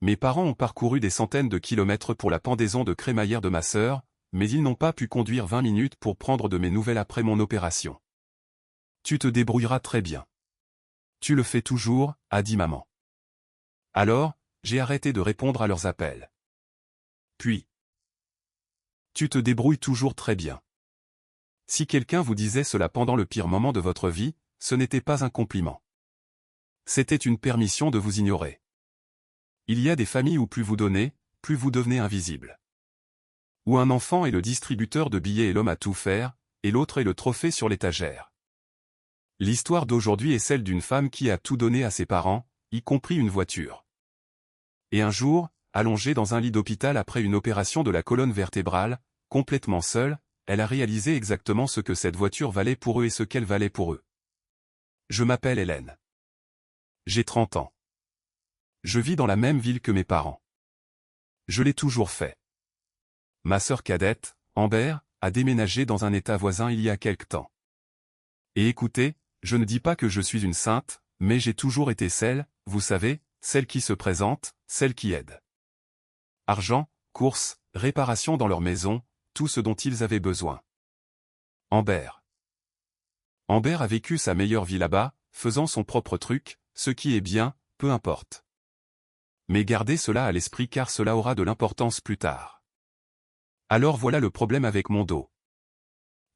Mes parents ont parcouru des centaines de kilomètres pour la pendaison de crémaillère de ma sœur, mais ils n'ont pas pu conduire 20 minutes pour prendre de mes nouvelles après mon opération. Tu te débrouilleras très bien. Tu le fais toujours, a dit maman. Alors, j'ai arrêté de répondre à leurs appels. Puis, tu te débrouilles toujours très bien. Si quelqu'un vous disait cela pendant le pire moment de votre vie, ce n'était pas un compliment. C'était une permission de vous ignorer. Il y a des familles où plus vous donnez, plus vous devenez invisible. Où un enfant est le distributeur de billets et l'homme à tout faire, et l'autre est le trophée sur l'étagère. L'histoire d'aujourd'hui est celle d'une femme qui a tout donné à ses parents, y compris une voiture. Et un jour, allongée dans un lit d'hôpital après une opération de la colonne vertébrale, complètement seule, elle a réalisé exactement ce que cette voiture valait pour eux et ce qu'elle valait pour eux. Je m'appelle Hélène. J'ai 30 ans. Je vis dans la même ville que mes parents. Je l'ai toujours fait. Ma sœur cadette, Amber, a déménagé dans un état voisin il y a quelque temps. Et écoutez, je ne dis pas que je suis une sainte, mais j'ai toujours été celle, vous savez, celle qui se présente, celle qui aide. Argent, courses, réparations dans leur maison, tout ce dont ils avaient besoin. Amber. Amber a vécu sa meilleure vie là-bas, faisant son propre truc, ce qui est bien, peu importe. Mais gardez cela à l'esprit car cela aura de l'importance plus tard. Alors voilà le problème avec mon dos.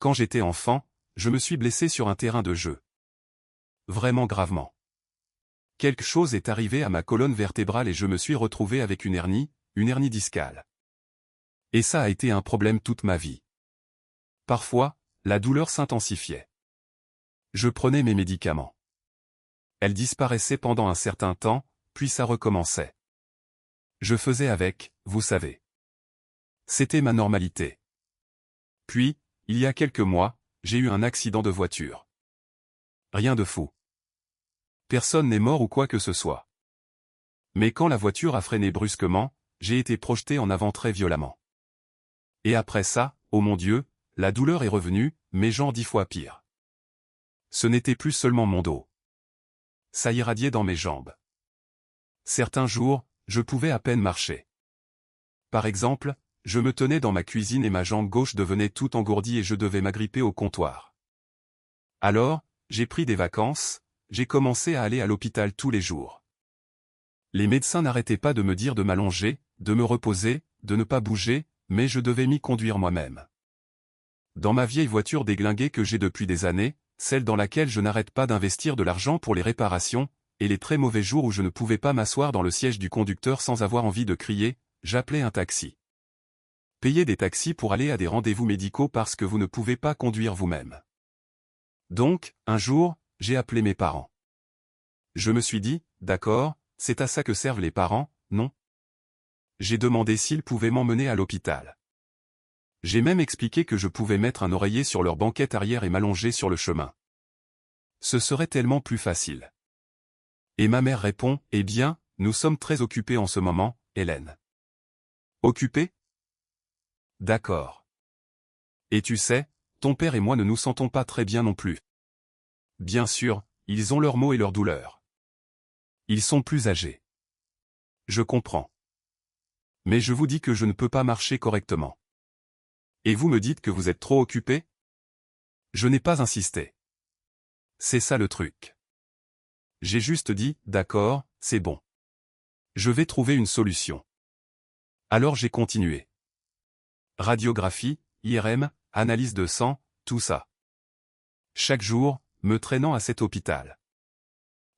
Quand j'étais enfant, je me suis blessé sur un terrain de jeu. Vraiment gravement. Quelque chose est arrivé à ma colonne vertébrale et je me suis retrouvé avec une hernie discale. Et ça a été un problème toute ma vie. Parfois, la douleur s'intensifiait. Je prenais mes médicaments. Elle disparaissait pendant un certain temps, puis ça recommençait. Je faisais avec, vous savez. C'était ma normalité. Puis, il y a quelques mois, j'ai eu un accident de voiture. Rien de fou. Personne n'est mort ou quoi que ce soit. Mais quand la voiture a freiné brusquement, j'ai été projeté en avant très violemment. Et après ça, oh mon Dieu, la douleur est revenue, mais genre 10 fois pire. Ce n'était plus seulement mon dos. Ça irradiait dans mes jambes. Certains jours, je pouvais à peine marcher. Par exemple, je me tenais dans ma cuisine et ma jambe gauche devenait toute engourdie et je devais m'agripper au comptoir. Alors, j'ai pris des vacances, j'ai commencé à aller à l'hôpital tous les jours. Les médecins n'arrêtaient pas de me dire de m'allonger, de me reposer, de ne pas bouger, mais je devais m'y conduire moi-même. Dans ma vieille voiture déglinguée que j'ai depuis des années, celle dans laquelle je n'arrête pas d'investir de l'argent pour les réparations, et les très mauvais jours où je ne pouvais pas m'asseoir dans le siège du conducteur sans avoir envie de crier, j'appelais un taxi. Payez des taxis pour aller à des rendez-vous médicaux parce que vous ne pouvez pas conduire vous-même. Donc, un jour, j'ai appelé mes parents. Je me suis dit, d'accord, c'est à ça que servent les parents, non? J'ai demandé s'ils pouvaient m'emmener à l'hôpital. J'ai même expliqué que je pouvais mettre un oreiller sur leur banquette arrière et m'allonger sur le chemin. Ce serait tellement plus facile. Et ma mère répond, eh bien, nous sommes très occupés en ce moment, Hélène. Occupés? D'accord. Et tu sais, ton père et moi ne nous sentons pas très bien non plus. Bien sûr, ils ont leurs maux et leurs douleurs. Ils sont plus âgés. Je comprends. Mais je vous dis que je ne peux pas marcher correctement. Et vous me dites que vous êtes trop occupé? Je n'ai pas insisté. C'est ça le truc. J'ai juste dit, d'accord, c'est bon. Je vais trouver une solution. Alors j'ai continué. Radiographie, IRM, analyse de sang, tout ça. Chaque jour, me traînant à cet hôpital.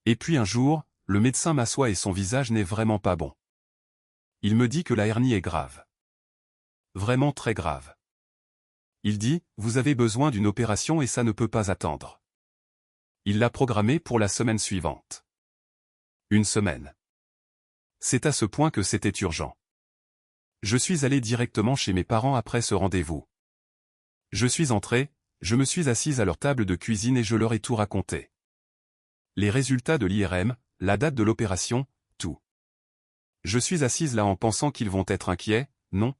Et puis un jour, le médecin m'assoit et son visage n'est vraiment pas bon. Il me dit que la hernie est grave. Vraiment très grave. Il dit, vous avez besoin d'une opération et ça ne peut pas attendre. Il l'a programmée pour la semaine suivante. Une semaine. C'est à ce point que c'était urgent. Je suis allé directement chez mes parents après ce rendez-vous. Je suis entré, je me suis assise à leur table de cuisine et je leur ai tout raconté. Les résultats de l'IRM, la date de l'opération, tout. Je suis assise là en pensant qu'ils vont être inquiets, non?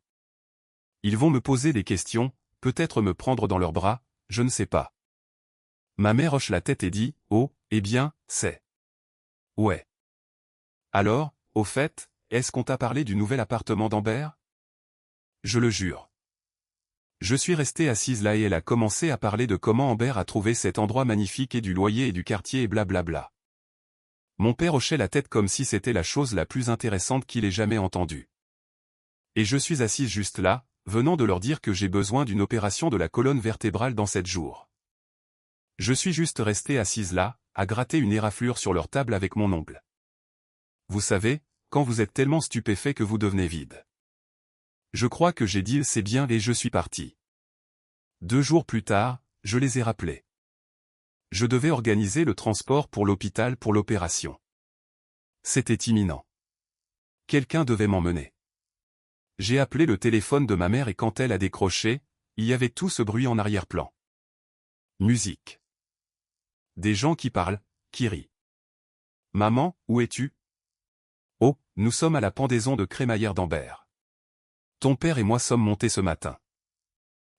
Ils vont me poser des questions, peut-être me prendre dans leurs bras, je ne sais pas. Ma mère hoche la tête et dit, oh, eh bien, c'est. Ouais. Alors, au fait, est-ce qu'on t'a parlé du nouvel appartement d'Amber? Je le jure. Je suis restée assise là et elle a commencé à parler de comment Amber a trouvé cet endroit magnifique et du loyer et du quartier et blablabla. Mon père hochait la tête comme si c'était la chose la plus intéressante qu'il ait jamais entendue. Et je suis assise juste là, venant de leur dire que j'ai besoin d'une opération de la colonne vertébrale dans 7 jours. Je suis juste restée assise là, à gratter une éraflure sur leur table avec mon ongle. Vous savez, quand vous êtes tellement stupéfait que vous devenez vide. Je crois que j'ai dit c'est bien et je suis parti. 2 jours plus tard, je les ai rappelés. Je devais organiser le transport pour l'hôpital pour l'opération. C'était imminent. Quelqu'un devait m'emmener. J'ai appelé le téléphone de ma mère et quand elle a décroché, il y avait tout ce bruit en arrière-plan. Musique. Des gens qui parlent, qui rient. Maman, où es-tu? Oh, nous sommes à la pendaison de crémaillère d'Amber. Ton père et moi sommes montés ce matin.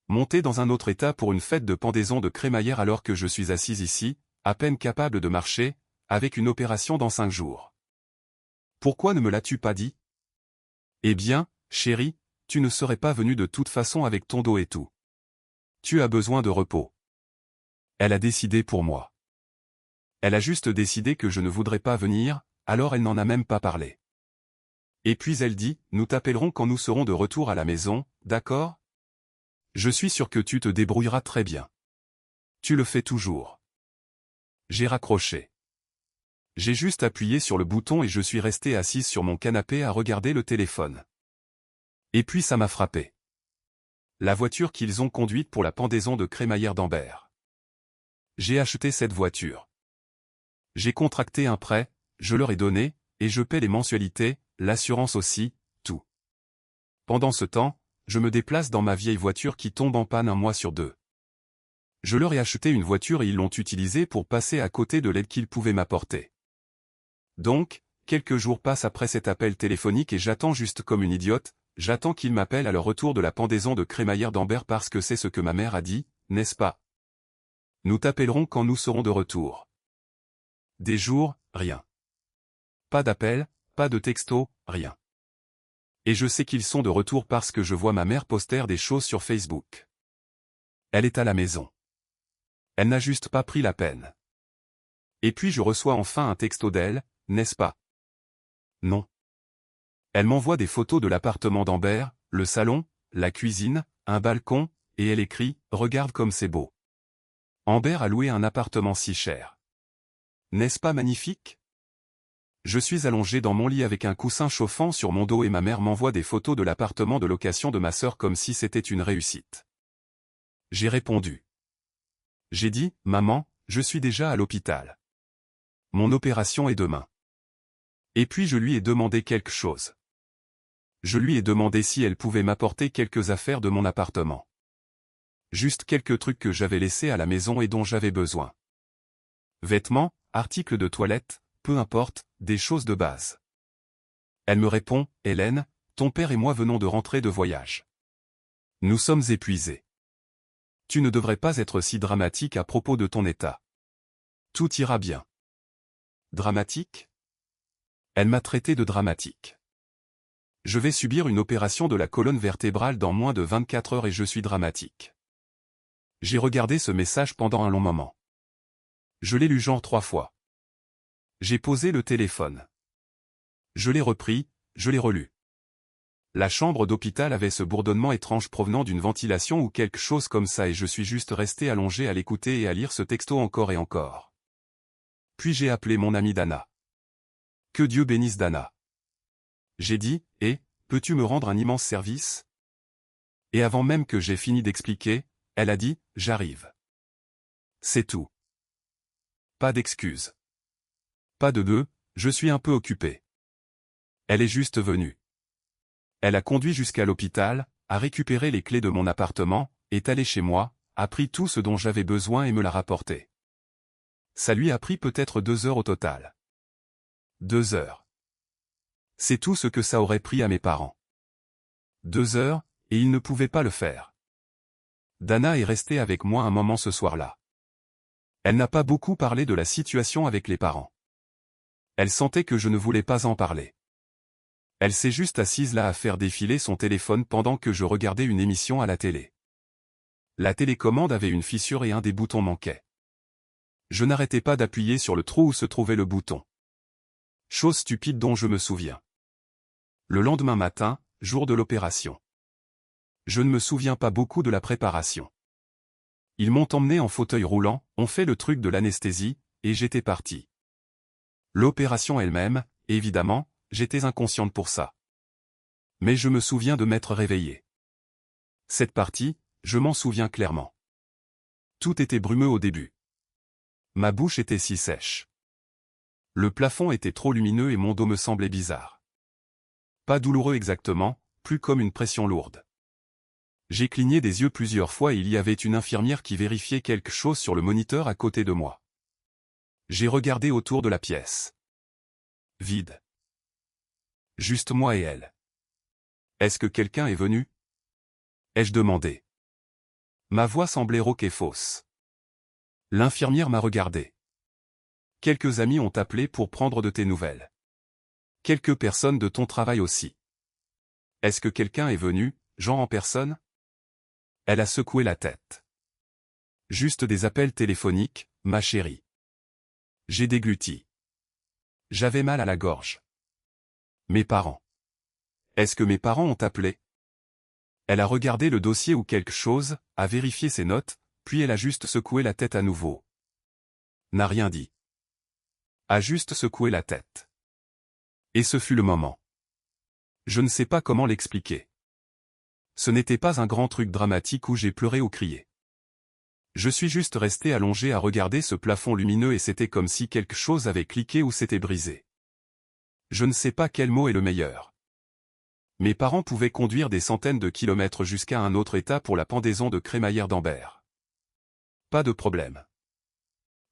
Montés dans un autre état pour une fête de pendaison de crémaillère alors que je suis assise ici, à peine capable de marcher, avec une opération dans 5 jours. Pourquoi ne me l'as-tu pas dit? Eh bien, chérie, tu ne serais pas venue de toute façon avec ton dos et tout. Tu as besoin de repos. Elle a décidé pour moi. Elle a juste décidé que je ne voudrais pas venir, alors elle n'en a même pas parlé. Et puis elle dit, nous t'appellerons quand nous serons de retour à la maison, d'accord? Je suis sûr que tu te débrouilleras très bien. Tu le fais toujours. J'ai raccroché. J'ai juste appuyé sur le bouton et je suis restée assise sur mon canapé à regarder le téléphone. Et puis ça m'a frappé. La voiture qu'ils ont conduite pour la pendaison de crémaillère d'Amber. J'ai acheté cette voiture. J'ai contracté un prêt, je leur ai donné, et je paie les mensualités, l'assurance aussi, tout. Pendant ce temps, je me déplace dans ma vieille voiture qui tombe en panne 1 mois sur 2. Je leur ai acheté une voiture et ils l'ont utilisée pour passer à côté de l'aide qu'ils pouvaient m'apporter. Donc, quelques jours passent après cet appel téléphonique et j'attends juste comme une idiote, j'attends qu'ils m'appellent à leur retour de la pendaison de crémaillère d'Amber parce que c'est ce que ma mère a dit, n'est-ce pas? Nous t'appellerons quand nous serons de retour. Des jours, rien. Pas d'appel, pas de texto, rien. Et je sais qu'ils sont de retour parce que je vois ma mère poster des choses sur Facebook. Elle est à la maison. Elle n'a juste pas pris la peine. Et puis je reçois enfin un texto d'elle, n'est-ce pas? Non. Elle m'envoie des photos de l'appartement d'Amber, le salon, la cuisine, un balcon, et elle écrit « Regarde comme c'est beau. Amber a loué un appartement si cher. N'est-ce pas magnifique? » Je suis allongé dans mon lit avec un coussin chauffant sur mon dos et ma mère m'envoie des photos de l'appartement de location de ma sœur comme si c'était une réussite. J'ai répondu. J'ai dit « Maman, je suis déjà à l'hôpital. Mon opération est demain. » Et puis je lui ai demandé quelque chose. Je lui ai demandé si elle pouvait m'apporter quelques affaires de mon appartement. Juste quelques trucs que j'avais laissés à la maison et dont j'avais besoin. Vêtements, articles de toilette, peu importe, des choses de base. Elle me répond, Hélène, ton père et moi venons de rentrer de voyage. Nous sommes épuisés. Tu ne devrais pas être si dramatique à propos de ton état. Tout ira bien. Dramatique? Elle m'a traité de dramatique. Je vais subir une opération de la colonne vertébrale dans moins de 24 heures et je suis dramatique. J'ai regardé ce message pendant un long moment. Je l'ai lu genre 3 fois. J'ai posé le téléphone. Je l'ai repris, je l'ai relu. La chambre d'hôpital avait ce bourdonnement étrange provenant d'une ventilation ou quelque chose comme ça et je suis juste resté allongé à l'écouter et à lire ce texto encore et encore. Puis j'ai appelé mon amie Dana. Que Dieu bénisse Dana. J'ai dit, peux-tu me rendre un immense service? Et avant même que j'aie fini d'expliquer, elle a dit, j'arrive. C'est tout. Pas d'excuses. Pas de je suis un peu occupé. Elle est juste venue. Elle a conduit jusqu'à l'hôpital, a récupéré les clés de mon appartement, est allée chez moi, a pris tout ce dont j'avais besoin et me l'a rapporté. Ça lui a pris peut-être 2 heures au total. 2 heures. C'est tout ce que ça aurait pris à mes parents. 2 heures, et ils ne pouvaient pas le faire. Dana est restée avec moi un moment ce soir-là. Elle n'a pas beaucoup parlé de la situation avec les parents. Elle sentait que je ne voulais pas en parler. Elle s'est juste assise là à faire défiler son téléphone pendant que je regardais une émission à la télé. La télécommande avait une fissure et un des boutons manquait. Je n'arrêtais pas d'appuyer sur le trou où se trouvait le bouton. Chose stupide dont je me souviens. Le lendemain matin, jour de l'opération. Je ne me souviens pas beaucoup de la préparation. Ils m'ont emmené en fauteuil roulant, ont fait le truc de l'anesthésie, et j'étais parti. L'opération elle-même, évidemment, j'étais inconsciente pour ça. Mais je me souviens de m'être réveillé. Cette partie, je m'en souviens clairement. Tout était brumeux au début. Ma bouche était si sèche. Le plafond était trop lumineux et mon dos me semblait bizarre. Pas douloureux exactement, plus comme une pression lourde. J'ai cligné des yeux plusieurs fois et il y avait une infirmière qui vérifiait quelque chose sur le moniteur à côté de moi. J'ai regardé autour de la pièce. Vide. Juste moi et elle. Est-ce que quelqu'un est venu? Ai-je demandé. Ma voix semblait rauque et fausse. L'infirmière m'a regardé. Quelques amis ont appelé pour prendre de tes nouvelles. Quelques personnes de ton travail aussi. Est-ce que quelqu'un est venu, Jean en personne? Elle a secoué la tête. Juste des appels téléphoniques, ma chérie. J'ai dégluti. J'avais mal à la gorge. Mes parents. Est-ce que mes parents ont appelé? Elle a regardé le dossier ou quelque chose, a vérifié ses notes, puis elle a juste secoué la tête à nouveau. N'a rien dit. A juste secoué la tête. Et ce fut le moment. Je ne sais pas comment l'expliquer. Ce n'était pas un grand truc dramatique où j'ai pleuré ou crié. Je suis juste resté allongé à regarder ce plafond lumineux et c'était comme si quelque chose avait cliqué ou s'était brisé. Je ne sais pas quel mot est le meilleur. Mes parents pouvaient conduire des centaines de kilomètres jusqu'à un autre état pour la pendaison de crémaillère d'Ambert. Pas de problème.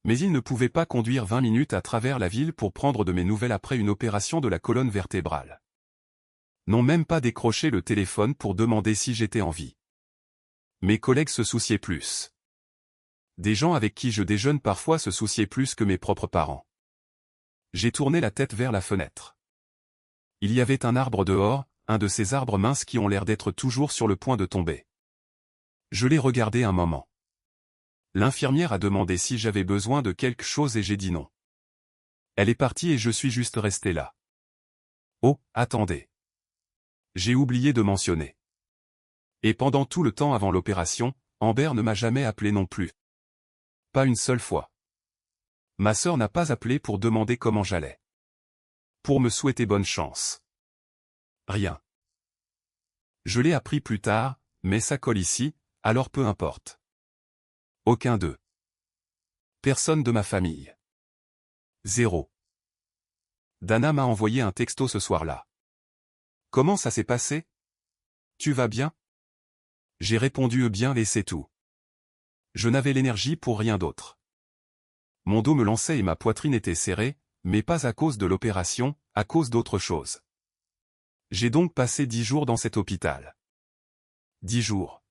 Mais ils ne pouvaient pas conduire 20 minutes à travers la ville pour prendre de mes nouvelles après une opération de la colonne vertébrale. N'ont même pas décroché le téléphone pour demander si j'étais en vie. Mes collègues se souciaient plus. Des gens avec qui je déjeune parfois se souciaient plus que mes propres parents. J'ai tourné la tête vers la fenêtre. Il y avait un arbre dehors, un de ces arbres minces qui ont l'air d'être toujours sur le point de tomber. Je l'ai regardé un moment. L'infirmière a demandé si j'avais besoin de quelque chose et j'ai dit non. Elle est partie et je suis juste resté là. Oh, attendez. J'ai oublié de mentionner. Et pendant tout le temps avant l'opération, Amber ne m'a jamais appelé non plus. Pas une seule fois. Ma sœur n'a pas appelé pour demander comment j'allais. Pour me souhaiter bonne chance. Rien. Je l'ai appris plus tard, mais ça colle ici, alors peu importe. Aucun d'eux. Personne de ma famille. 0. Dana m'a envoyé un texto ce soir-là. Comment ça s'est passé? Tu vas bien? J'ai répondu bien et c'est tout. Je n'avais l'énergie pour rien d'autre. Mon dos me lançait et ma poitrine était serrée, mais pas à cause de l'opération, à cause d'autre chose. J'ai donc passé 10 jours dans cet hôpital. 10 jours.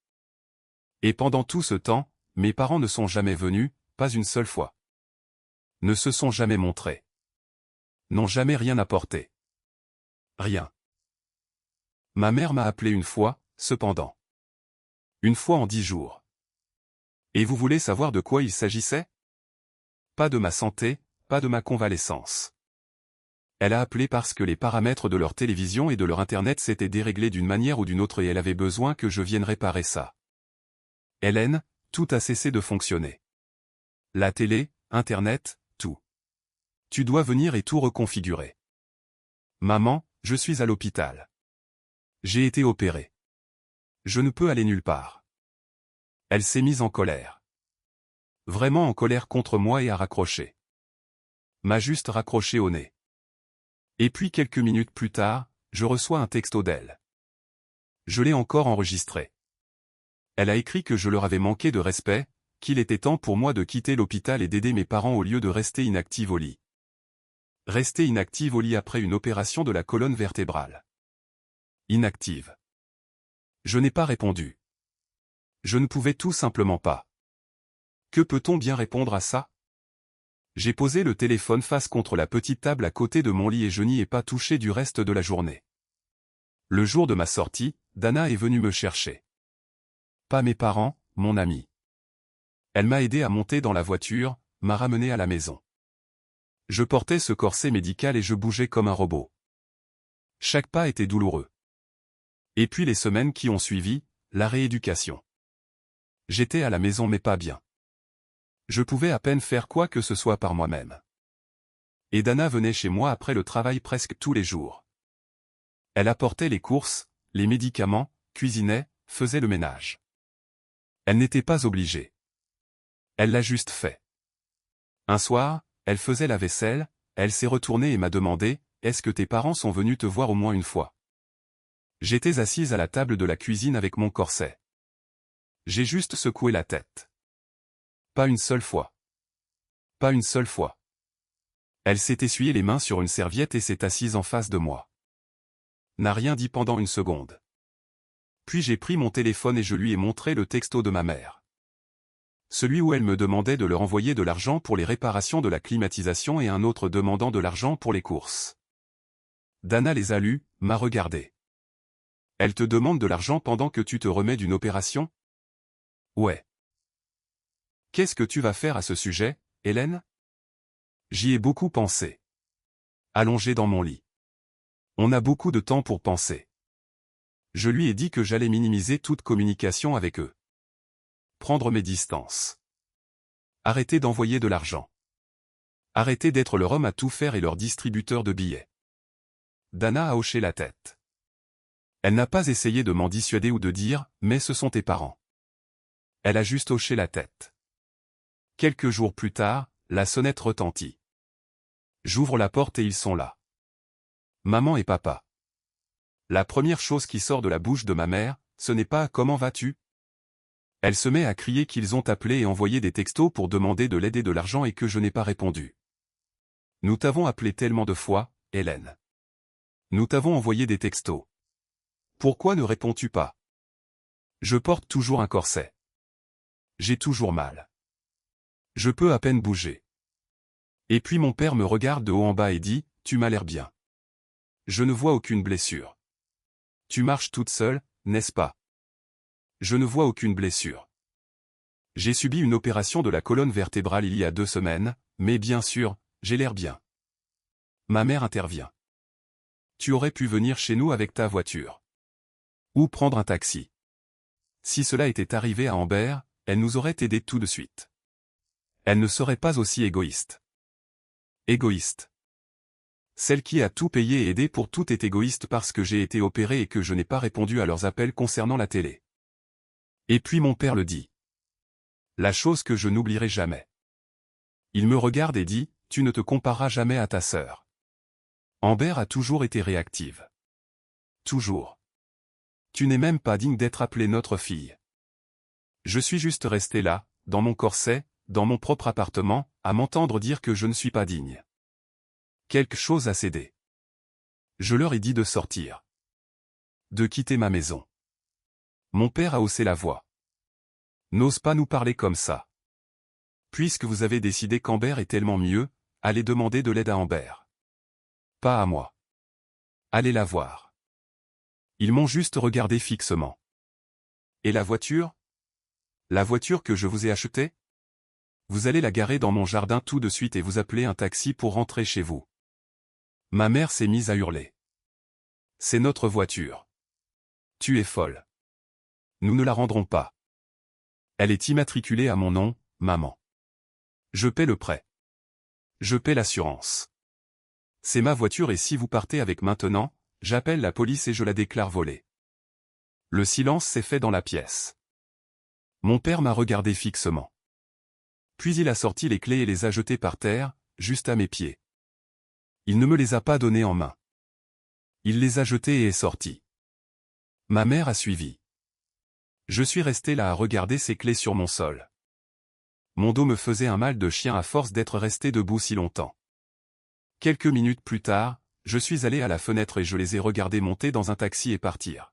Et pendant tout ce temps, mes parents ne sont jamais venus, pas une seule fois. Ne se sont jamais montrés. N'ont jamais rien apporté. Rien. Ma mère m'a appelé une fois, cependant. Une fois en 10 jours. Et vous voulez savoir de quoi il s'agissait? Pas de ma santé, pas de ma convalescence. Elle a appelé parce que les paramètres de leur télévision et de leur internet s'étaient déréglés d'une manière ou d'une autre et elle avait besoin que je vienne réparer ça. Hélène, tout a cessé de fonctionner. La télé, internet, tout. Tu dois venir et tout reconfigurer. Maman, je suis à l'hôpital. J'ai été opéré. Je ne peux aller nulle part. Elle s'est mise en colère. Vraiment en colère contre moi et a raccroché. M'a juste raccroché au nez. Et puis quelques minutes plus tard, je reçois un texto d'elle. Je l'ai encore enregistré. Elle a écrit que je leur avais manqué de respect, qu'il était temps pour moi de quitter l'hôpital et d'aider mes parents au lieu de rester inactive au lit. Rester inactive au lit après une opération de la colonne vertébrale. Inactive. Je n'ai pas répondu. Je ne pouvais tout simplement pas. Que peut-on bien répondre à ça? J'ai posé le téléphone face contre la petite table à côté de mon lit et je n'y ai pas touché du reste de la journée. Le jour de ma sortie, Dana est venue me chercher. Pas mes parents, mon ami. Elle m'a aidé à monter dans la voiture, m'a ramené à la maison. Je portais ce corset médical et je bougeais comme un robot. Chaque pas était douloureux. Et puis les semaines qui ont suivi, la rééducation. J'étais à la maison mais pas bien. Je pouvais à peine faire quoi que ce soit par moi-même. Et Dana venait chez moi après le travail presque tous les jours. Elle apportait les courses, les médicaments, cuisinait, faisait le ménage. Elle n'était pas obligée. Elle l'a juste fait. Un soir, elle faisait la vaisselle, elle s'est retournée et m'a demandé « Est-ce que tes parents sont venus te voir au moins une fois ?» J'étais assise à la table de la cuisine avec mon corset. J'ai juste secoué la tête. Pas une seule fois. Pas une seule fois. Elle s'est essuyée les mains sur une serviette et s'est assise en face de moi. N'a rien dit pendant une seconde. Puis j'ai pris mon téléphone et je lui ai montré le texto de ma mère. Celui où elle me demandait de leur envoyer de l'argent pour les réparations de la climatisation et un autre demandant de l'argent pour les courses. Dana les a lus, m'a regardé. Elle te demande de l'argent pendant que tu te remets d'une opération? Ouais. Qu'est-ce que tu vas faire à ce sujet, Hélène? J'y ai beaucoup pensé. Allongé dans mon lit. On a beaucoup de temps pour penser. Je lui ai dit que j'allais minimiser toute communication avec eux. Prendre mes distances. Arrêter d'envoyer de l'argent. Arrêter d'être leur homme à tout faire et leur distributeur de billets. Dana a hoché la tête. Elle n'a pas essayé de m'en dissuader ou de dire « mais ce sont tes parents ». Elle a juste hoché la tête. Quelques jours plus tard, la sonnette retentit. J'ouvre la porte et ils sont là. Maman et papa. La première chose qui sort de la bouche de ma mère, ce n'est pas « comment vas-tu » ? Elle se met à crier qu'ils ont appelé et envoyé des textos pour demander de l'aide et de l'argent et que je n'ai pas répondu. Nous t'avons appelé tellement de fois, Hélène. Nous t'avons envoyé des textos. Pourquoi ne réponds-tu pas? Je porte toujours un corset. J'ai toujours mal. Je peux à peine bouger. Et puis mon père me regarde de haut en bas et dit, tu m'as l'air bien. Je ne vois aucune blessure. Tu marches toute seule, n'est-ce pas? Je ne vois aucune blessure. J'ai subi une opération de la colonne vertébrale il y a 2 semaines, mais bien sûr, j'ai l'air bien. Ma mère intervient. Tu aurais pu venir chez nous avec ta voiture. Ou prendre un taxi. Si cela était arrivé à Amber, elle nous aurait aidés tout de suite. Elle ne serait pas aussi égoïste. Égoïste. Celle qui a tout payé et aidé pour tout est égoïste parce que j'ai été opéré et que je n'ai pas répondu à leurs appels concernant la télé. Et puis mon père le dit. La chose que je n'oublierai jamais. Il me regarde et dit, tu ne te compareras jamais à ta sœur. Amber a toujours été réactive. Toujours. Tu n'es même pas digne d'être appelée notre fille. Je suis juste resté là, dans mon corset, dans mon propre appartement, à m'entendre dire que je ne suis pas digne. Quelque chose a cédé. Je leur ai dit de sortir. De quitter ma maison. Mon père a haussé la voix. N'ose pas nous parler comme ça. Puisque vous avez décidé qu'Amber est tellement mieux, allez demander de l'aide à Amber. Pas à moi. Allez la voir. Ils m'ont juste regardé fixement. Et la voiture? La voiture que je vous ai achetée? Vous allez la garer dans mon jardin tout de suite et vous appelez un taxi pour rentrer chez vous. Ma mère s'est mise à hurler. C'est notre voiture. Tu es folle. Nous ne la rendrons pas. Elle est immatriculée à mon nom, maman. Je paie le prêt. Je paie l'assurance. C'est ma voiture et si vous partez avec maintenant, j'appelle la police et je la déclare volée. Le silence s'est fait dans la pièce. Mon père m'a regardé fixement. Puis il a sorti les clés et les a jetées par terre, juste à mes pieds. Il ne me les a pas données en main. Il les a jetées et est sorti. Ma mère a suivi. Je suis resté là à regarder ces clés sur mon sol. Mon dos me faisait un mal de chien à force d'être resté debout si longtemps. Quelques minutes plus tard, je suis allé à la fenêtre et je les ai regardés monter dans un taxi et partir.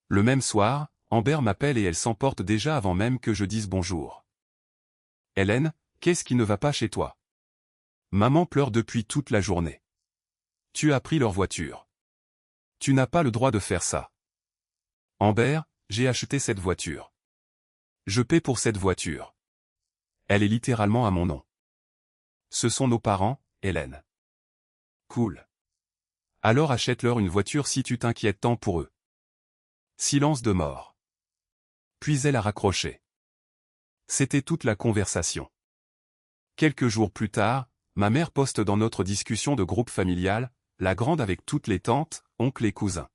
Le même soir, Amber m'appelle et elle s'emporte déjà avant même que je dise bonjour. Hélène, qu'est-ce qui ne va pas chez toi? Maman pleure depuis toute la journée. Tu as pris leur voiture. Tu n'as pas le droit de faire ça. Amber, j'ai acheté cette voiture. Je paie pour cette voiture. Elle est littéralement à mon nom. Ce sont nos parents, Hélène. Cool. Alors achète-leur une voiture si tu t'inquiètes tant pour eux. Silence de mort. Puis elle a raccroché. C'était toute la conversation. Quelques jours plus tard, ma mère poste dans notre discussion de groupe familial, la grande avec toutes les tantes, oncles et cousins.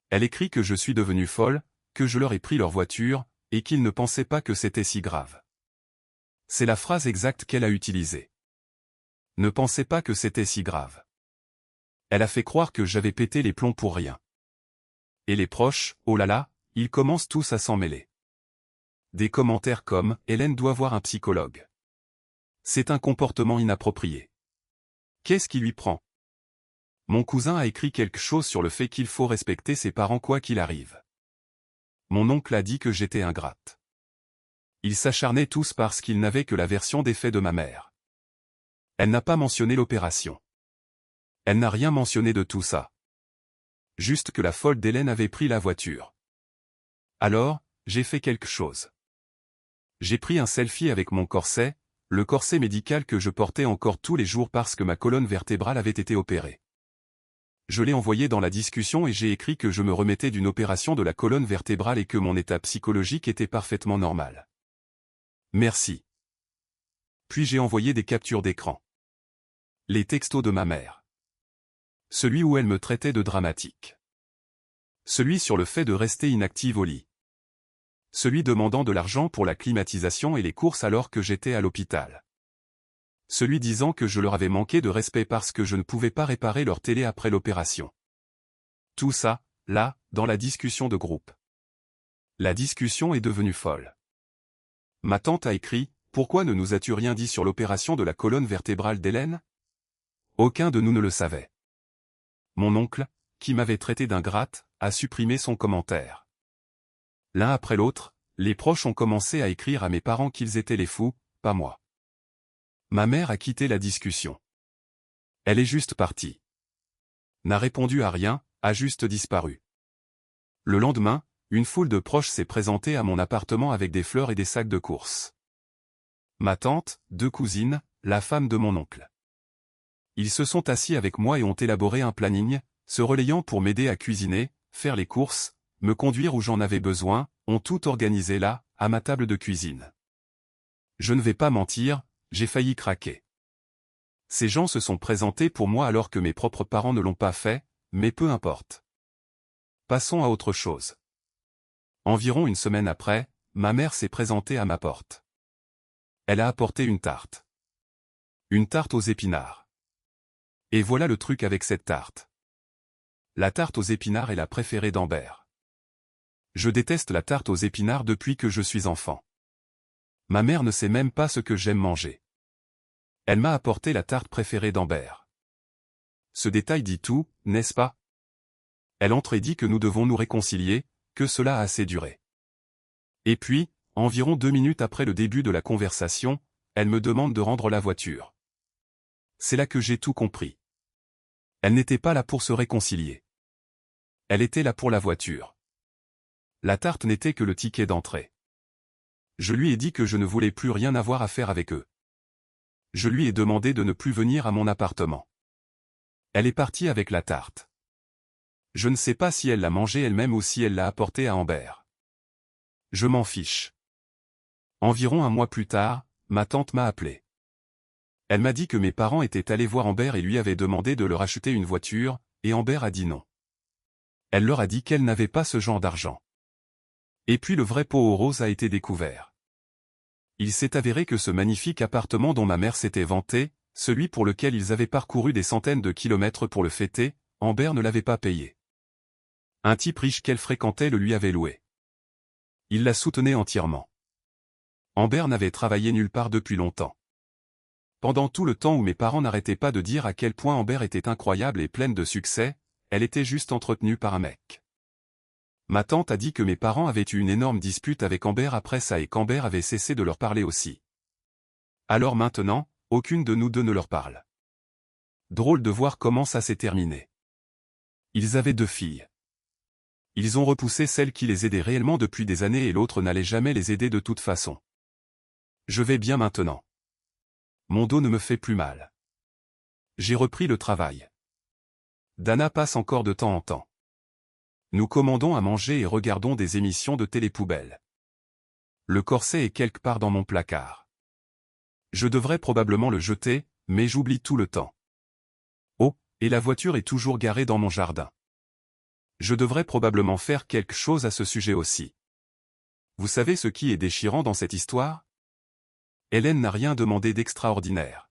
Elle écrit que je suis devenue folle, que je leur ai pris leur voiture, et qu'ils ne pensaient pas que c'était si grave. C'est la phrase exacte qu'elle a utilisée. Ne pensez pas que c'était si grave. Elle a fait croire que j'avais pété les plombs pour rien. Et les proches, oh là là, ils commencent tous à s'en mêler. Des commentaires comme « Hélène doit voir un psychologue. C'est un comportement inapproprié. Qu'est-ce qui lui prend ?» Mon cousin a écrit quelque chose sur le fait qu'il faut respecter ses parents quoi qu'il arrive. Mon oncle a dit que j'étais ingrate. Ils s'acharnaient tous parce qu'ils n'avaient que la version des faits de ma mère. Elle n'a pas mentionné l'opération. Elle n'a rien mentionné de tout ça. Juste que la folle d'Hélène avait pris la voiture. Alors, j'ai fait quelque chose. J'ai pris un selfie avec mon corset, le corset médical que je portais encore tous les jours parce que ma colonne vertébrale avait été opérée. Je l'ai envoyé dans la discussion et j'ai écrit que je me remettais d'une opération de la colonne vertébrale et que mon état psychologique était parfaitement normal. Merci. Puis j'ai envoyé des captures d'écran. Les textos de ma mère. Celui où elle me traitait de dramatique. Celui sur le fait de rester inactive au lit. Celui demandant de l'argent pour la climatisation et les courses alors que j'étais à l'hôpital. Celui disant que je leur avais manqué de respect parce que je ne pouvais pas réparer leur télé après l'opération. Tout ça, là, dans la discussion de groupe. La discussion est devenue folle. Ma tante a écrit « Pourquoi ne nous as-tu rien dit sur l'opération de la colonne vertébrale d'Hélène ?» Aucun de nous ne le savait. Mon oncle, qui m'avait traité d'ingrate, a supprimé son commentaire. L'un après l'autre, les proches ont commencé à écrire à mes parents qu'ils étaient les fous, pas moi. Ma mère a quitté la discussion. Elle est juste partie. N'a répondu à rien, a juste disparu. Le lendemain, une foule de proches s'est présentée à mon appartement avec des fleurs et des sacs de courses. Ma tante, 2 cousines, la femme de mon oncle. Ils se sont assis avec moi et ont élaboré un planning, se relayant pour m'aider à cuisiner, faire les courses, me conduire où j'en avais besoin, ont tout organisé là, à ma table de cuisine. Je ne vais pas mentir, j'ai failli craquer. Ces gens se sont présentés pour moi alors que mes propres parents ne l'ont pas fait, mais peu importe. Passons à autre chose. Environ une semaine après, ma mère s'est présentée à ma porte. Elle a apporté une tarte. Une tarte aux épinards. Et voilà le truc avec cette tarte. La tarte aux épinards est la préférée d'Amber. Je déteste la tarte aux épinards depuis que je suis enfant. Ma mère ne sait même pas ce que j'aime manger. Elle m'a apporté la tarte préférée d'Amber. Ce détail dit tout, n'est-ce pas? Elle entre et dit que nous devons nous réconcilier, que cela a assez duré. Et puis, environ 2 minutes après le début de la conversation, elle me demande de rendre la voiture. C'est là que j'ai tout compris. Elle n'était pas là pour se réconcilier. Elle était là pour la voiture. La tarte n'était que le ticket d'entrée. Je lui ai dit que je ne voulais plus rien avoir à faire avec eux. Je lui ai demandé de ne plus venir à mon appartement. Elle est partie avec la tarte. Je ne sais pas si elle l'a mangée elle-même ou si elle l'a apportée à Amber. Je m'en fiche. Environ un mois plus tard, ma tante m'a appelé. Elle m'a dit que mes parents étaient allés voir Amber et lui avaient demandé de leur acheter une voiture, et Amber a dit non. Elle leur a dit qu'elle n'avait pas ce genre d'argent. Et puis le vrai pot aux roses a été découvert. Il s'est avéré que ce magnifique appartement dont ma mère s'était vantée, celui pour lequel ils avaient parcouru des centaines de kilomètres pour le fêter, Amber ne l'avait pas payé. Un type riche qu'elle fréquentait le lui avait loué. Il la soutenait entièrement. Amber n'avait travaillé nulle part depuis longtemps. Pendant tout le temps où mes parents n'arrêtaient pas de dire à quel point Amber était incroyable et pleine de succès, elle était juste entretenue par un mec. Ma tante a dit que mes parents avaient eu une énorme dispute avec Amber après ça et qu'Amber avait cessé de leur parler aussi. Alors maintenant, aucune de nous deux ne leur parle. Drôle de voir comment ça s'est terminé. Ils avaient 2 filles. Ils ont repoussé celle qui les aidait réellement depuis des années et l'autre n'allait jamais les aider de toute façon. Je vais bien maintenant. Mon dos ne me fait plus mal. J'ai repris le travail. Dana passe encore de temps en temps. Nous commandons à manger et regardons des émissions de télé-poubelle. Le corset est quelque part dans mon placard. Je devrais probablement le jeter, mais j'oublie tout le temps. Oh, et la voiture est toujours garée dans mon jardin. Je devrais probablement faire quelque chose à ce sujet aussi. Vous savez ce qui est déchirant dans cette histoire? Hélène n'a rien demandé d'extraordinaire.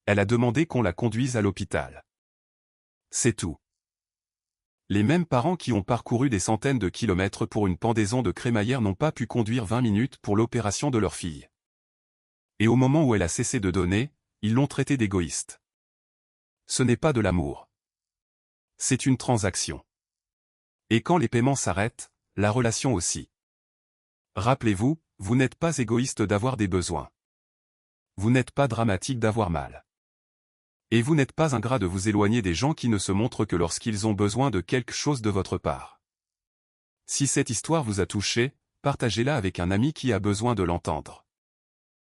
Elle a demandé qu'on la conduise à l'hôpital. C'est tout. Les mêmes parents qui ont parcouru des centaines de kilomètres pour une pendaison de crémaillère n'ont pas pu conduire 20 minutes pour l'opération de leur fille. Et au moment où elle a cessé de donner, ils l'ont traitée d'égoïste. Ce n'est pas de l'amour. C'est une transaction. Et quand les paiements s'arrêtent, la relation aussi. Rappelez-vous, vous n'êtes pas égoïste d'avoir des besoins. Vous n'êtes pas dramatique d'avoir mal. Et vous n'êtes pas ingrat de vous éloigner des gens qui ne se montrent que lorsqu'ils ont besoin de quelque chose de votre part. Si cette histoire vous a touché, partagez-la avec un ami qui a besoin de l'entendre.